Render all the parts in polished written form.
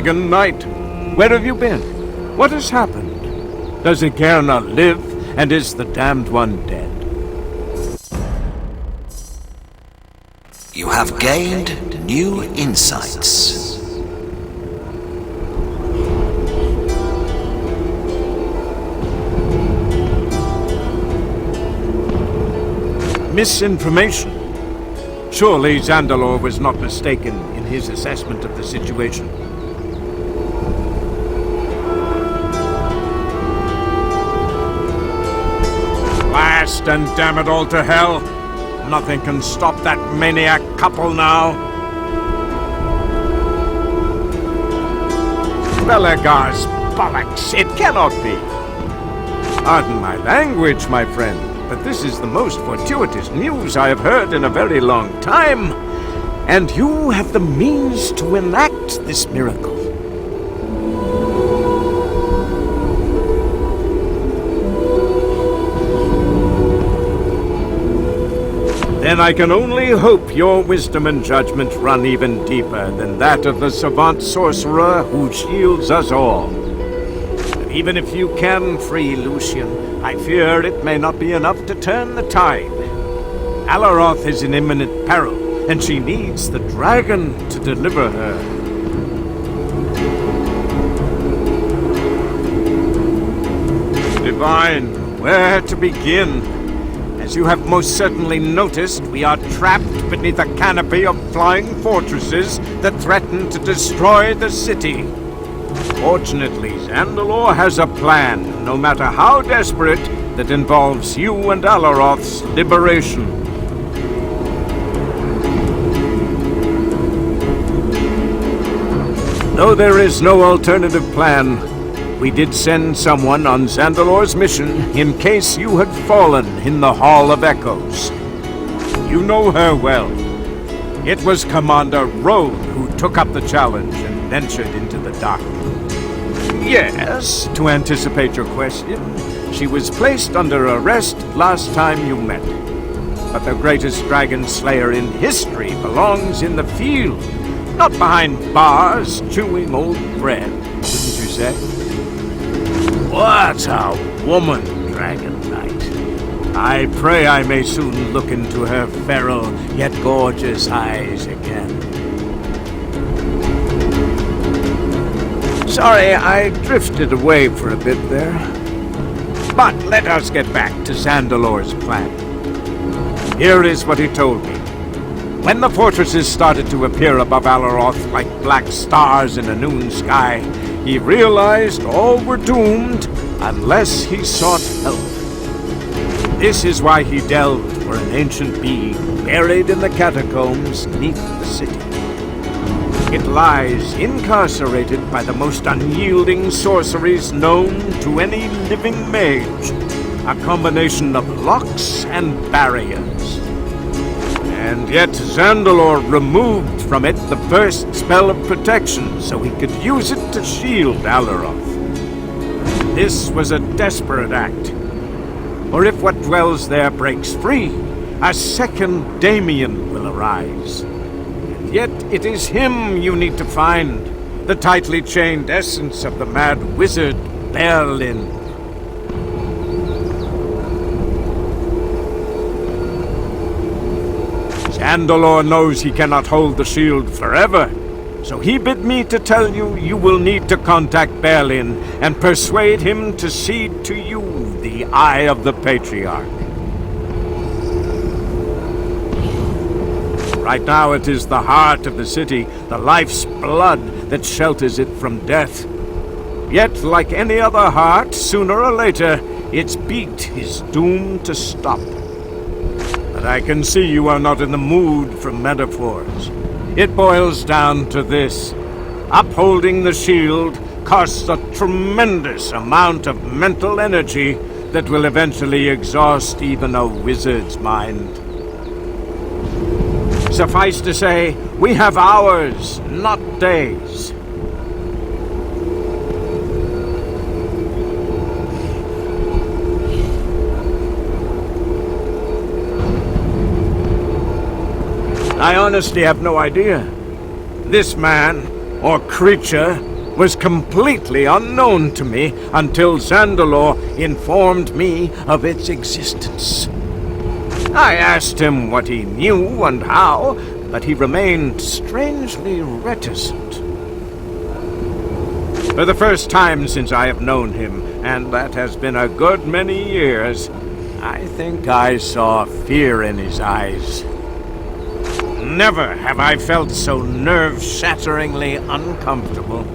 Dragon Knight, where have you been? What has happened? Does Ikerna live, and is the Damned One dead? You have gained new insights. Misinformation. Surely Zandalor was not mistaken in his assessment of the situation. Blast and damn it all to hell! Nothing can stop that maniac couple now. Belegar's bollocks! It cannot be! Pardon my language, my friend, but this is the most fortuitous news I have heard in a very long time. And you have the means to enact this miracle. Then I can only hope your wisdom and judgment run even deeper than that of the savant sorcerer who shields us all. But even if you can free Lucian, I fear it may not be enough to turn the tide. Aleroth is in imminent peril, and she needs the dragon to deliver her. Divine, where to begin? As you have most certainly noticed, we are trapped beneath a canopy of flying fortresses that threaten to destroy the city. Fortunately, Zandalor has a plan, no matter how desperate, that involves you and Aleroth's liberation. Though there is no alternative plan, we did send someone on Zandalor's mission in case you had fallen in the Hall of Echoes. You know her well. It was Commander Road who took up the challenge and ventured into the dark. Yes, to anticipate your question, she was placed under arrest last time you met. But the greatest dragon slayer in history belongs in the field, not behind bars chewing old bread, wouldn't you say? What a woman, Dragon Knight. I pray I may soon look into her feral yet gorgeous eyes again. Sorry, I drifted away for a bit there. But let us get back to Zandalor's plan. Here is what he told me. When the fortresses started to appear above Aleroth like black stars in a noon sky, he realized all were doomed unless he sought help. This is why he delved for an ancient being buried in the catacombs beneath the city. It lies incarcerated by the most unyielding sorceries known to any living mage, a combination of locks and barriers. And yet Zandalor removed from it the first spell of protection so he could use it to shield Aleroth. This was a desperate act. For if what dwells there breaks free, a second Damien will arise. And yet it is him you need to find, the tightly chained essence of the mad wizard Berlin. Zandalor knows he cannot hold the shield forever, so he bid me to tell you you will need to contact Berlin and persuade him to cede to you the Eye of the Patriarch. Right now it is the heart of the city, the life's blood that shelters it from death. Yet, like any other heart, sooner or later, its beat is doomed to stop. But I can see you are not in the mood for metaphors. It boils down to this. Upholding the shield costs a tremendous amount of mental energy that will eventually exhaust even a wizard's mind. Suffice to say, we have hours, not days. I honestly have no idea. This man, or creature, was completely unknown to me until Zandalor informed me of its existence. I asked him what he knew and how, but he remained strangely reticent. For the first time since I have known him, and that has been a good many years, I think I saw fear in his eyes. Never have I felt so nerve-shatteringly uncomfortable.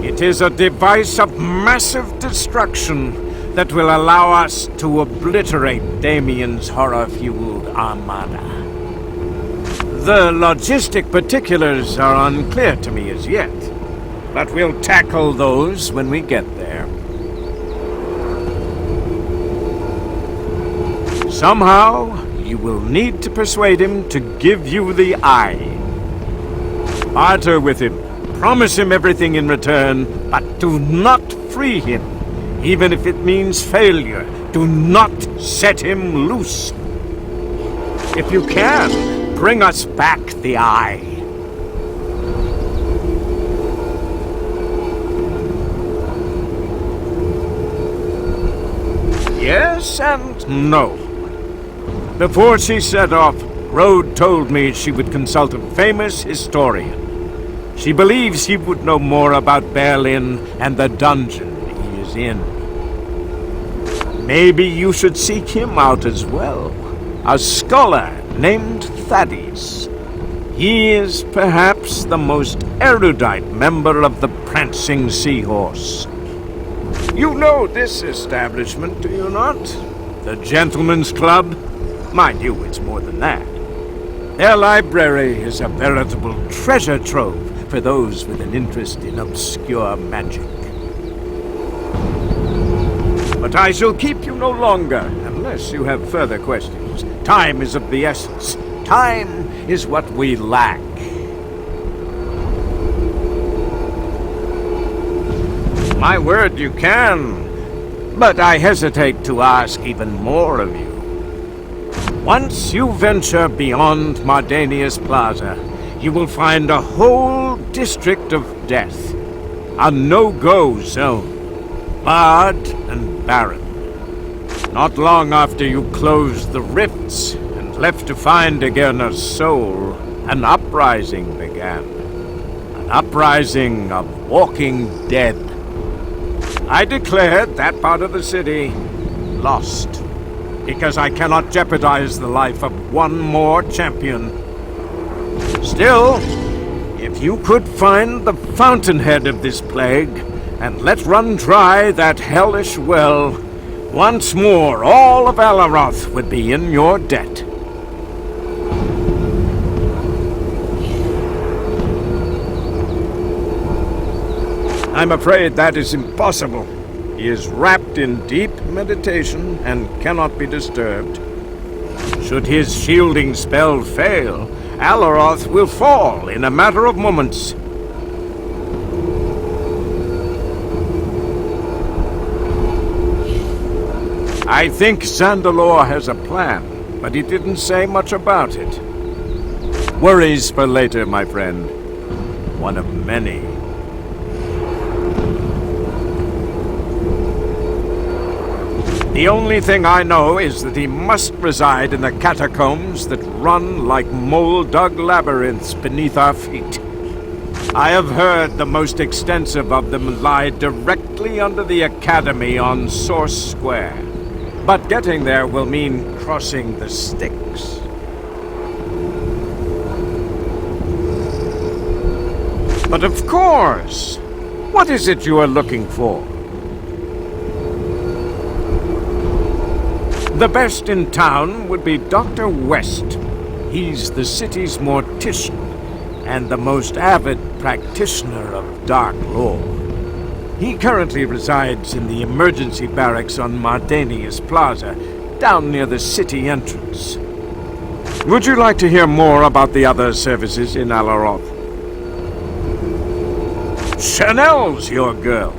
It is a device of massive destruction that will allow us to obliterate Damien's horror-fueled armada. The logistic particulars are unclear to me as yet, but we'll tackle those when we get there. Somehow, you will need to persuade him to give you the eye. Barter with him. Promise him everything in return, but do not free him. Even if it means failure, do not set him loose. If you can, bring us back the eye. Yes and no. Before she set off, Rode told me she would consult a famous historian. She believes he would know more about Berlin and the dungeon he is in. Maybe you should seek him out as well. A scholar named Thaddeus. He is perhaps the most erudite member of the Prancing Seahorse. You know this establishment, do you not? The Gentleman's Club? Mind you, it's more than that. Their library is a veritable treasure trove for those with an interest in obscure magic. But I shall keep you no longer, unless you have further questions. Time is of the essence. Time is what we lack. My word, you can. But I hesitate to ask even more of you. Once you venture beyond Mardanius Plaza, you will find a whole district of death. A no-go zone. Barred and barren. Not long after you closed the rifts and left to find again a soul, an uprising began. An uprising of walking dead. I declared that part of the city lost, because I cannot jeopardize the life of one more champion. Still, if you could find the fountainhead of this plague, and let run dry that hellish well, once more all of Aleroth would be in your debt. I'm afraid that is impossible. He is wrapped in deep meditation and cannot be disturbed. Should his shielding spell fail, Aleroth will fall in a matter of moments. I think Zandalor has a plan, but he didn't say much about it. Worries for later, my friend. One of many. The only thing I know is that he must reside in the catacombs that run like mole-dug labyrinths beneath our feet. I have heard the most extensive of them lie directly under the Academy on Source Square. But getting there will mean crossing the Styx. But of course! What is it you are looking for? The best in town would be Dr. West. He's the city's mortician, and the most avid practitioner of dark lore. He currently resides in the emergency barracks on Mardanius Plaza, down near the city entrance. Would you like to hear more about the other services in Aleroth? Chanel's your girl.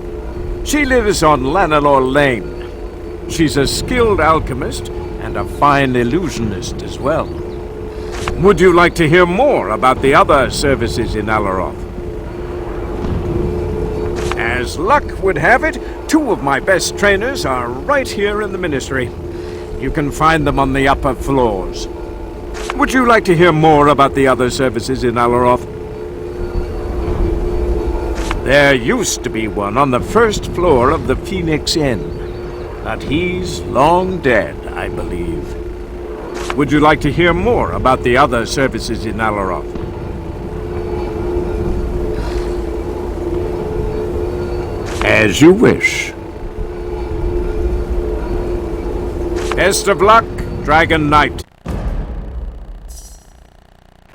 She lives on Lanelor Lane. She's a skilled alchemist and a fine illusionist as well. Would you like to hear more about the other services in Aleroth? As luck would have it, 2 of my best trainers are right here in the Ministry. You can find them on the upper floors. Would you like to hear more about the other services in Aleroth? There used to be one on the 1st floor of the Phoenix Inn, but he's long dead, I believe. Would you like to hear more about the other services in Aleroth? As you wish. Best of luck, Dragon Knight.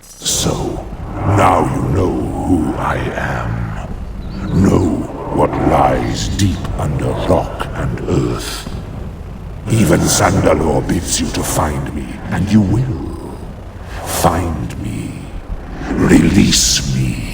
So, now you know who I am. Know what lies deep under rock and earth. Even Zandalor bids you to find me, and you will. Find me. Release me.